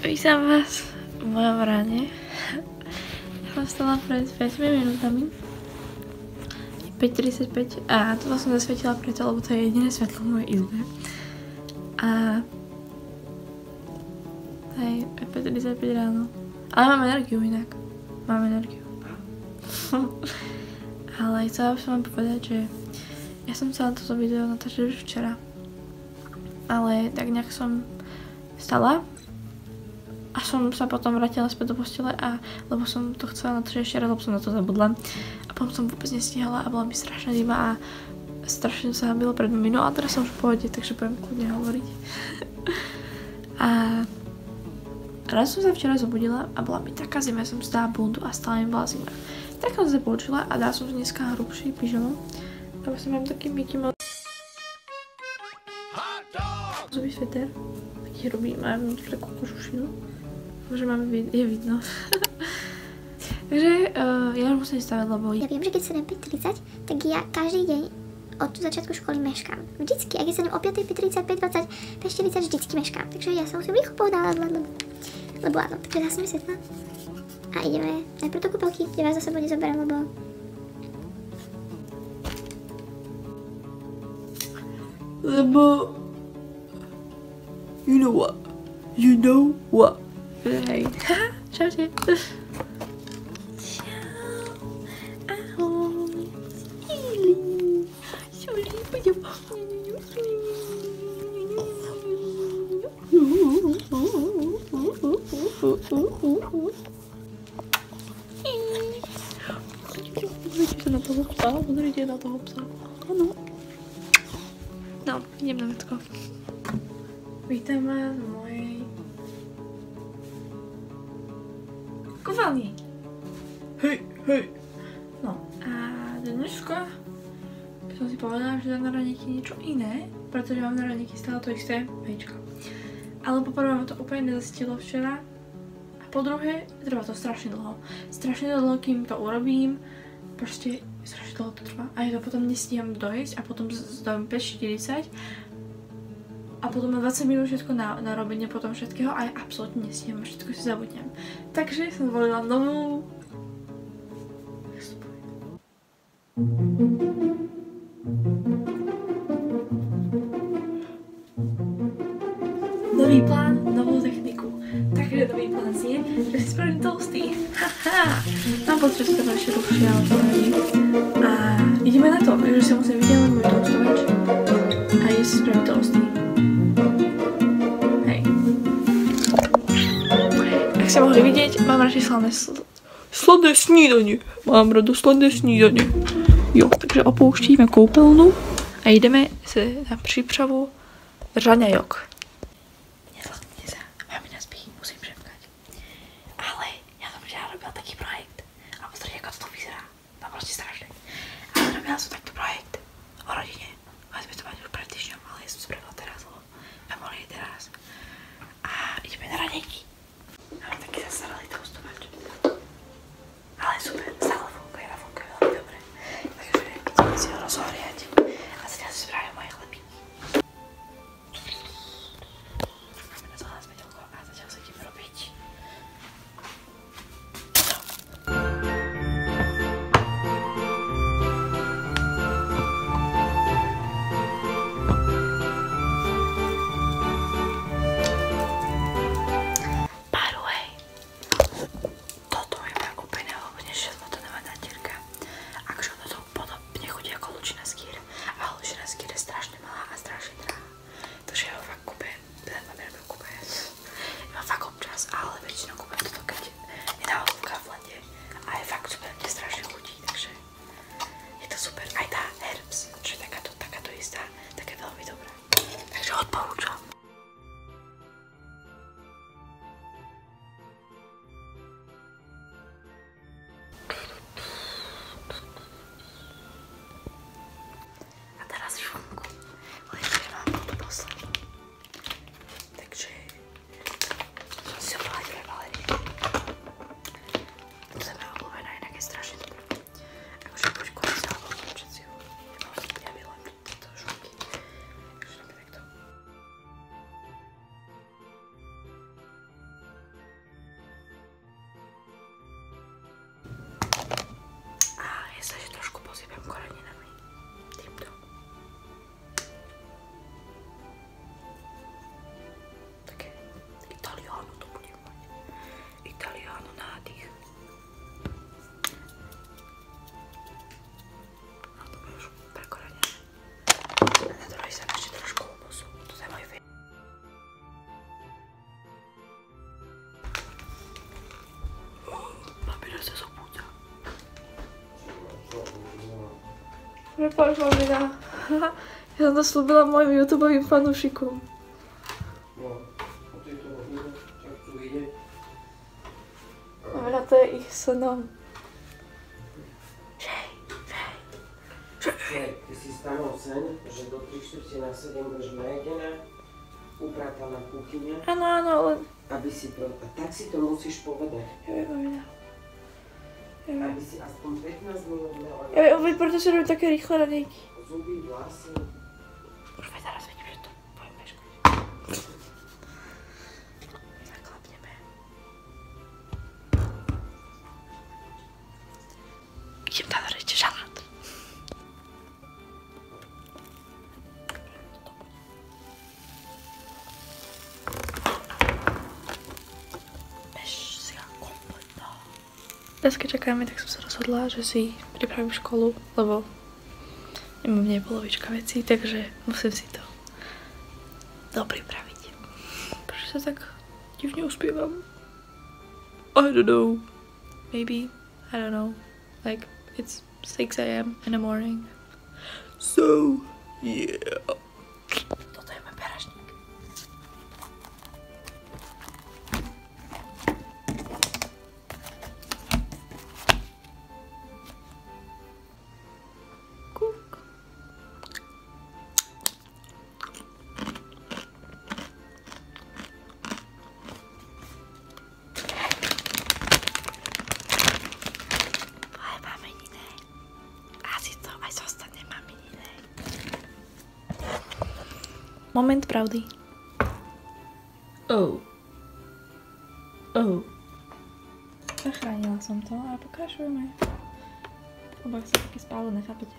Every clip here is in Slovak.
Vítám vás v mojom ráne. Som stala pred 5 minútami. 5:35 a toto som zasvietila preto, lebo to je jediné svetlo v mojej izbe. A hej, 5:35 ráno. Ale mám energiu inak. Mám energiu. Ale chcela by som vám povedať, že ja som chcela toto video natáčať už včera. Ale tak nejak som vstala a som sa potom vrátila späť do postele lebo som to chcela natáčať ešte raz, lebo som na to zabudla. A potom som vôbec nestihala a bola mi strašná zima a strašne sa hambilo pred mnou, ale teraz som už v pohode, takže budem kľudne hovoriť. A raz som sa včera zobudila a bola mi taká zima, ja som si dala bundu a stále mi bola zima. Tak som sa poučila a dala som si dneska hrubší pyžamo, lebo som mám taký Mickey Mouse sveter, taký hrubý, mám takú kožušinu, že je vidno. Takže ja už musím stavať, lebo ja viem, že keď sa idem 5:30, tak ja každý deň od začiatku školy meškám. Vždycky, ak ja sa idem o 5:30, 5:20, 5:40 vždycky meškám. Takže ja sa musím rýchlo pohodávať, lebo áno, takže dá som svetla. A ideme najprv do kúpelky, kde vás za sebou nezoberám, lebo you know what? You know what? Hej. Čaute. Čau. Ahoj. Suli. Poďom. Pozrite na toho psa. Áno. No, idem na vecko. Vítam vás v mojej kúpeľni. Hej, hej. No a dneska som si povedala, že dám na raňajky niečo iné, pretože mám na raňajky stále to isté vajíčka. Ale poprvé ma to úplne nezasytilo včera a po druhé trvá to strašne dlho. Strašne dlho, kým to urobím, proste strašne dlho to trvá a ja to potom nestíham dojesť a potom zdám 5:40 a potom má 20 minút všetko na robenie potom všetkého a ja absolútne nestíham, všetko si zabudnem. Takže som zvolila novú nový plán, novú techniku. Takže nový plán znie, že si spravím toasty. Haha! Mám pocit, že si to ešte dlhšie, ale to nevím. A ideme na to, takže si musím vydielať môj toastovač a idem si spraviť toasty. Jak ste mohli vidieť, mám radšej slané snídanie. Mám rado slané snídanie. Jo, takže opouštíme koupelnu a jdeme se na přípravu raňajok. Nezlaknite sa, mamina spí, musím šepkať. Ale ja som včera robila taký projekt. A pozrite, ako to vyzerá. No proste strašné. Ale robila som takto projekt o rodine. Mali sme to mať už pred týždňom, ale ja som spravila teraz, lebo sme mohli ísť teraz. A ideme na raňajky. Mám taký zastaralý toastovač. Ale super, stále funguje a funguje veľmi dobre. Takže ideme si ho rozhoriať a zatiaľ si spravím moje chleby. posypem koreninami. Týmto. Také Italiano to budem mať. Italiano nádych. A to bude už prekorenené. A na druhej sa ešte trošku humusu. To je môj film. Mamina sa zobúdza. Prepáč, mamina. Ja som to slúbila mojim YouTubeovým fanúšikom. No, a ty to robíš, tak tu ide. Mamina, to je ich snom. Ty si stanul sen, že do 3:45 budeš najedená, uprataná kuchyňa, Áno, áno, ale... aby si to... A tak si to musíš povedať. Ja viem, mamina. Ja viem. Aby si aspoň 15 minút mala Ja viem, veď preto si robím také rýchle ranejky. zuby, vlasy. Už veď teraz vidím, že to budem meškať. Zaklapneme. Idem tam nariť žalát. Teraz keď čakáme, tak som sa rozhodla, že si pripravím školu, lebo nemám v nej polovička vecí, takže musím si to dopripraviť. Prečo sa tak divne uspievam? I don't know. Maybe. I don't know. Like, it's 6 AM in the morning. So, yeah. Toto je môj perašník. Moment pravdy. Oh. Zachránila som to a pokračujeme. Lebo ja som taký spálené, chápete?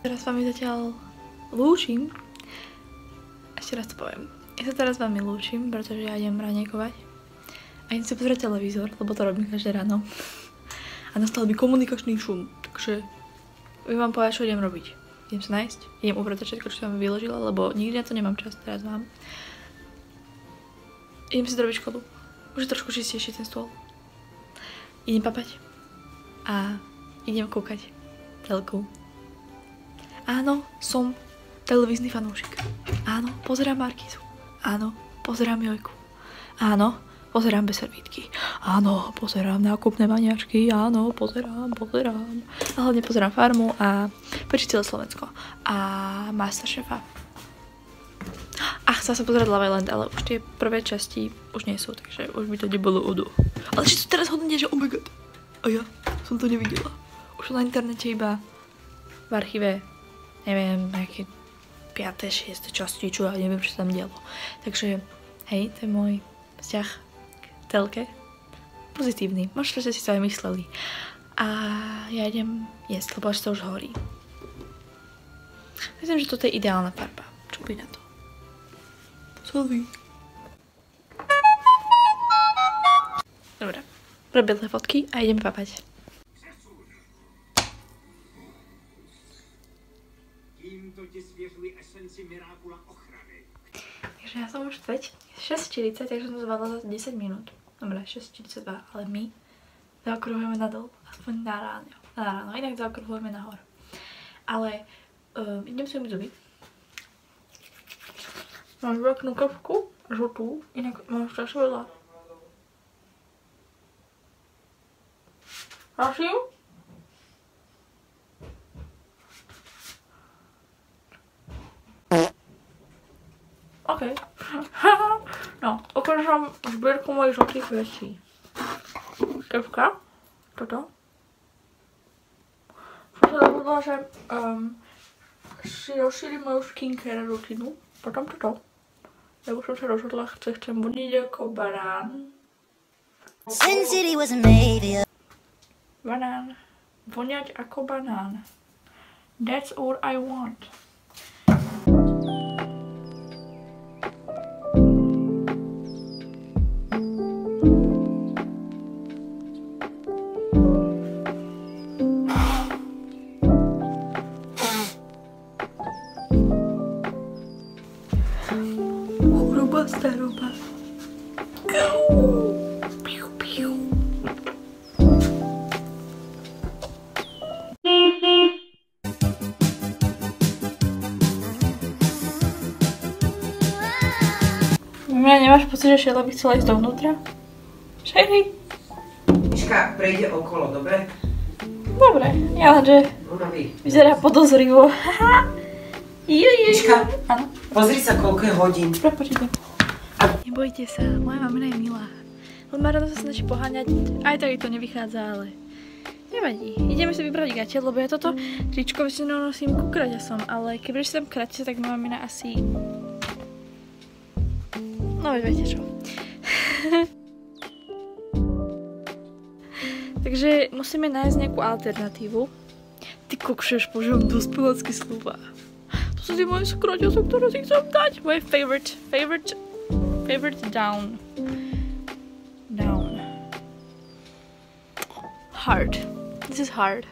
Teraz s vami zatiaľ lúčim. Ešte raz to poviem. Ja sa teraz s vami lúčim, pretože ja idem ranejkovať. A idem si pozrieť televízor, lebo to robím každé ráno. A nastal by komunikačný šum, takže viem vám povedať, čo idem robiť. Idem sa nájsť, idem upratať všetko, čo som vyložila, lebo nikdy na to nemám čas, teraz mám. Idem si zrobiť školu. Už je trošku čistejší ten stôl. Idem papať. A idem kúkať telku. Áno, som televízny fanúšik. Áno, pozerám Markízu. Áno, pozerám Jojku. Áno, pozerám Bez servítky. Áno, pozerám nákupné maniačky. Áno, pozerám. A hlavne pozerám Farmu a Peči celé Slovensko. A Masterchefa. A chcela som pozerať Love Island, ale už tie prvé časti už nie sú, takže už by to nebolo odo. Ale či to teraz hodne, že oh my god. A ja som to nevidela. Už na internete iba v archíve, neviem, nejaké 5. 6. časti, čo ja neviem, čo sa tam dialo. Takže, hej, to je môj vzťah k telke. Pozitívny, možno, že ste si to aj mysleli. A ja idem jesť, lebo až to už horí. Myslím, že toto je ideálna farba. Čo by na to? Sorry. Dobre, robím fotky a idem papať. Takže ja som už 6:40, takže som zvládla za 10 minút. Dobre, 6:42, ale my zaokrúhujeme nadol, aspoň na ráno, inak zaokrúhujeme nahor. Ale idem si umyť zuby. Mám veľknú kapku, žltú, inak mám strašne veľa. Prosím? OK. No, ukážem zbierku mojich žltých vecí. Kevka, toto. Som sa dohodla, že si rozšírim moju skincare rutinu. Potom toto. Ja už som sa rozhodla, chcem budiť ako barán. Banán. Voňať ako banán. That's all I want. Choroba staroba. Piu, piu. Nemáš pocit, že Sheila by chcela ísť dovnútra? Shelly? Miška prejde okolo, dobre? Dobre, ja len, že vyzerá podozrivo. Haha. Miška, áno. Pozri sa, koľko je hodín. Prepočítam. Nebojte sa, moja mamina je milá. Len má rada sa snaží poháňať, aj tak jej to nevychádza, ale nevadí. Ideme si vybrať gače, lebo ja toto tričko väčšinou nosím ku kraťasom, ale keď budeš si tam kraťase, tak moja mamina asi... No viete čo. Takže musíme nájsť nejakú alternatívu. Ty kokšeš, používam dospelácky slova. To sú tie moje kraťasy, ktoré si chcem dať. Moje favorite down. Hard. This is hard.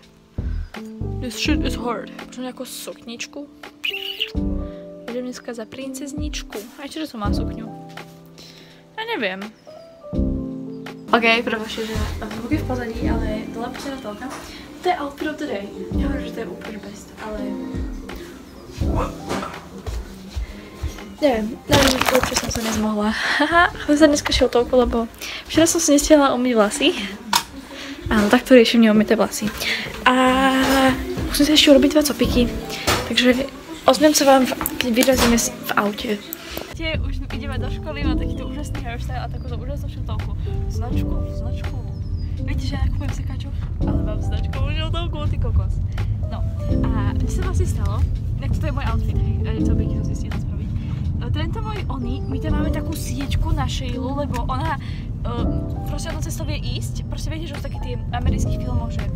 This shit is hard. Možno nejakú sukničku. Idem dneska za princezničku. Aj čiže som má sukňu. Ja neviem. OK, prebožte, že zvuky v pozadí, ale dole počína telka. To je outfit of the day. Ja hovorím, že to je úplne best, ale... Neviem, určite som sa nezmohla. Haha, som sa dneska šiltovku, lebo včera som si nestihla umyť vlasy. Áno, takto riešim neumyté vlasy. A musím sa ešte urobiť 2 copiky. Takže ozviem sa vám, keď vyrazíme v aute. Už ideme do školy, mám takýto úžasný hairstyle a takúto úžasnú šiltovku. Značku. Viete, že ja nakúpujem sekáčov? Ale mám značkovú šiltovku, ty kokos. No, a čo sa vlastne stalo? Tak toto je môj outfit, hej, copiky som si stihla spraviť. Tento môj my tam máme takú siečku na Sheilu, lebo ona proste jednou cestou vie ísť. Proste viete, že už také tie amerických filmov, že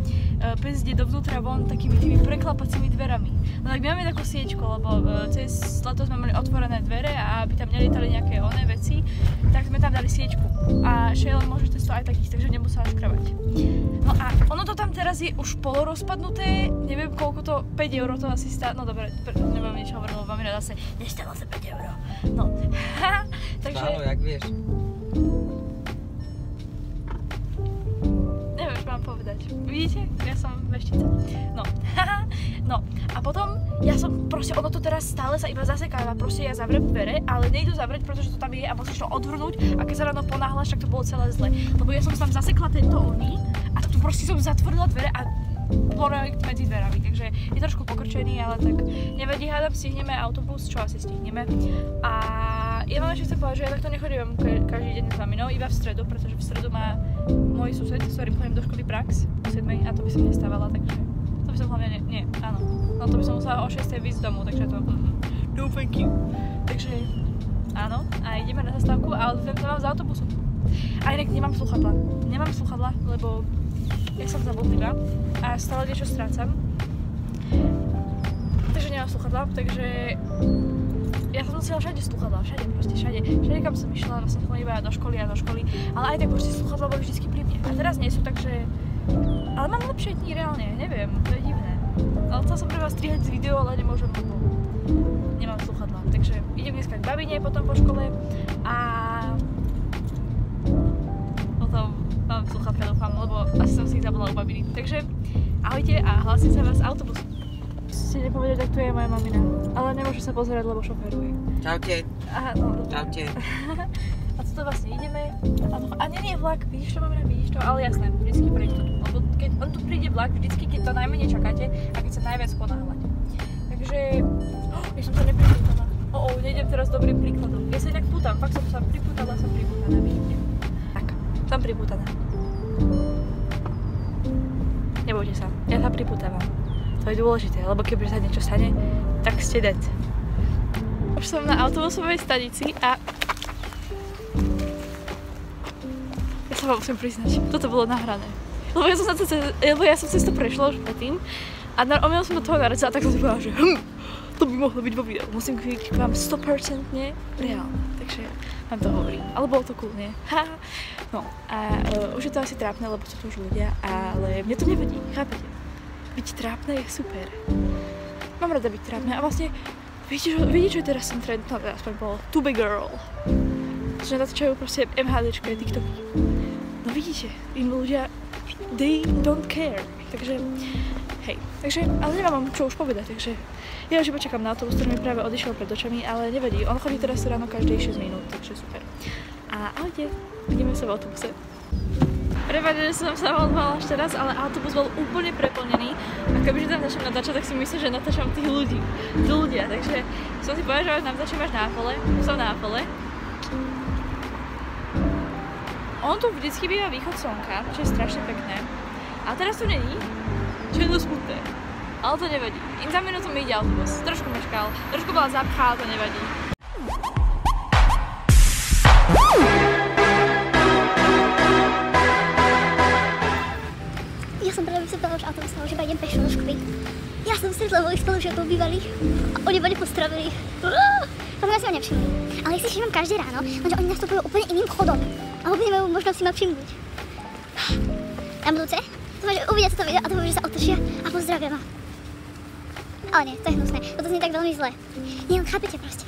pes ide dovnútra von takými tými preklapacími dverami. No tak my máme takú siečku, lebo cez leto sme mali otvorené dvere a aby tam nelietali nejaké oné veci, tak sme tam dali siečku. A Sheila môže cez to aj takých, takže nemusela škrabať. No a ono to tam teraz je už polorozpadnuté, neviem koľko to, 5 € to asi stálo, no dobre, nebudem niečo hovoriť, lebo mamina zase nestálo sa 5 €. No, takže... Stálo, jak vieš. Neviem, čo mám povedať. Vidíte? Ja som veštica. No. No. A potom, ja som proste, ono to teraz stále sa iba zasekáva. Proste ja zavriem dvere, ale nejdu zavrieť, pretože to tam je a musíš to odvrnúť. A keď sa ráno ponáhľaš, tak to bolo celé zle. Lebo ja som tam zasekla tento oný a tu proste som zatvorila dvere a projekt medzi dverami, takže je trošku pokrčený, ale tak nevadí, hádam, stihneme autobus, čo asi stihneme. A ja vám ešte chcem povedať, že ja takto nechodím každý deň s maminou, iba v stredu, pretože v stredu má môj sused, s ktorým chodím do školy prax o 7 a to by som nestávala, takže to by som hlavne, nie, áno, no to by som musela o 6 výjsť domov, takže to, no thank you. Takže áno, a ideme na zastávku a odvedem sa vám z autobusu. A inak nemám sluchadla, lebo ja som zabudlivá a stále niečo strácam. Takže nemám sluchadla, takže ja som nosila všade sluchadla, všade, kam som išla, vlastne chodím iba do školy, ale aj tak proste sluchadla boli vždycky pri mne. A teraz nie sú, takže... Ale mám lepšie dní reálne, neviem, to je divné. Ale chcela som pre vás strihať z video, ale nemôžem, lebo nemám sluchadla. Takže idem dneska k babine potom po škole a... potom mám sluchatka, dúfam, lebo asi som si ich zabudla u babiny. Takže ahojte a hlasím sa vás z autobusu. Ste nepovedali, tak tu je moja mamina, ale nemôže sa pozerať, lebo šoféruje. Čaute. Aha, no. Čaute. A toto vlastne ideme. A nie je vlak, vidíš to, mamina, vidíš to? Ale jasné, vždycky príde tu. Lebo keď on tu príde vlak, vždycky, keď to najmenej čakáte a keď sa najviac ponáhľate. Takže... ja som sa nepripútala. Nejdem teraz dobrým príkladom. Ja sa inak pútam, fakt som sa pripútala, vidíte. Tak, som pripútaná. Nebojte sa, ja sa pripútavam. To je dôležité, lebo keby sa niečo stane, tak ste dead. Už som na autobusovej stanici a... ja sa vám musím priznať, toto bolo nahrané. lebo ja som cez to prešla už predtým a omylom som do toho narazila, tak som si povedala, že to by mohlo byť vo videu. Musím chvíľky vám 100% reálne, takže vám to hovorím. Ale bolo to cool, nie? No a už je to asi trápne, lebo sú to už ľudia, ale mne to nevadí, chápete? Byť trápne je super. Mám rada byť trápne a vlastne vidíte, že teraz som trend, no aspoň bol To Be Girl. Že natáčajú proste MHDčko, TikToky. No vidíte, im ľudia, they don't care, takže hej, takže, ale nemám čo už povedať, takže ja už iba čakám na autobus, ktorý mi práve odišiel pred očami, ale nevadí, on chodí teraz ráno každých 6 minút, takže super. A ahojte, vidíme sa v autobuse. Prepáčte, že som sa odvala až teraz, ale autobus bol úplne preplnený a kebyže tam začnem natáčať, tak si myslím, že natáčam tých ľudia, takže som si povedala, že vás natáčam až na Apole, som na Apole. On tu vždycky býva východ slnka, čo je strašne pekné. A teraz tu není, čo je to smutné. Ale to nevadí. Im za minútu mi ide autobus. Trošku meškal, trošku bola zapchá, ale to nevadí. Ja som práve vysvetlila už autobus, že iba idem pešo do školy. Ja som stretla mojich spolužiakov bývalých a oni boli postravení. Potom ja si ma nevšimli. Ale ja si všimám každé ráno, lenže oni nastupujú úplne iným chodom. A vôbec nemajú možnosť si ma všimnúť. Na budúce? Dúfam, že uvidia toto video a dúfam, že sa otočia a pozdravia ma. Ale nie, to je hnusné. Toto znie tak veľmi zle. Nie, len chápete proste.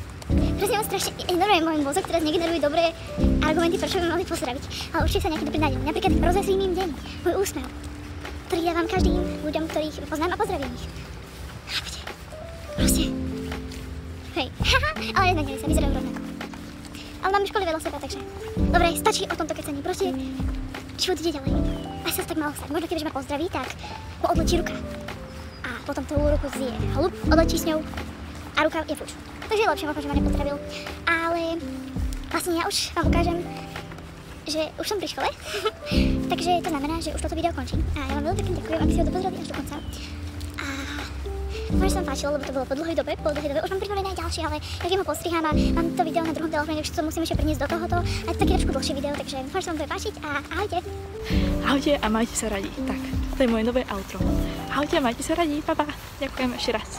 Teraz nemám strašne enormný môj mozog, teraz negeneruje dobré argumenty, prečo by ma mohli pozdraviť. Ale určite sa nejaký dobrý nájdem. Napríklad rozveslím im deň, môj úsmev, ktorý dávam každým ľuďom, ktorých poznám a pozdravím ich. Chápete? Proste. Hej, ale neznamená sa, vyzerajú rovnako. Ale máme v škole veľa seba, takže... Dobre, stačí o tomto kecaní, proste život ide ďalej. Aj sa tak malo stať. Možno kebyže ma pozdraví, tak mu odletí ruka. A potom tú ruku zje holub, odletí s ňou a ruka je fuč. Takže je lepšie, možno, že ma nepozdravil. Ale vlastne ja už vám ukážem, že už som pri škole. Takže to znamená, že už toto video končím. A ja vám veľmi pekne ďakujem, aby ste ho dopozerali až do konca. Dúfam, že sa vám páčilo, lebo to bolo po dlhej dobe. Už mám pripravené ďalšie, ale ja viem ho postrihám a mám to video na druhom telefóne, už to musím ešte priniesť do tohoto. A je to taký trošku dlhšie video, takže dúfam, že sa vám bude páčiť a ahojte. Ahojte a majte sa radi. Tak, to je moje nové outro. Ahojte a majte sa radi. Pa, pa. Ďakujem ešte raz.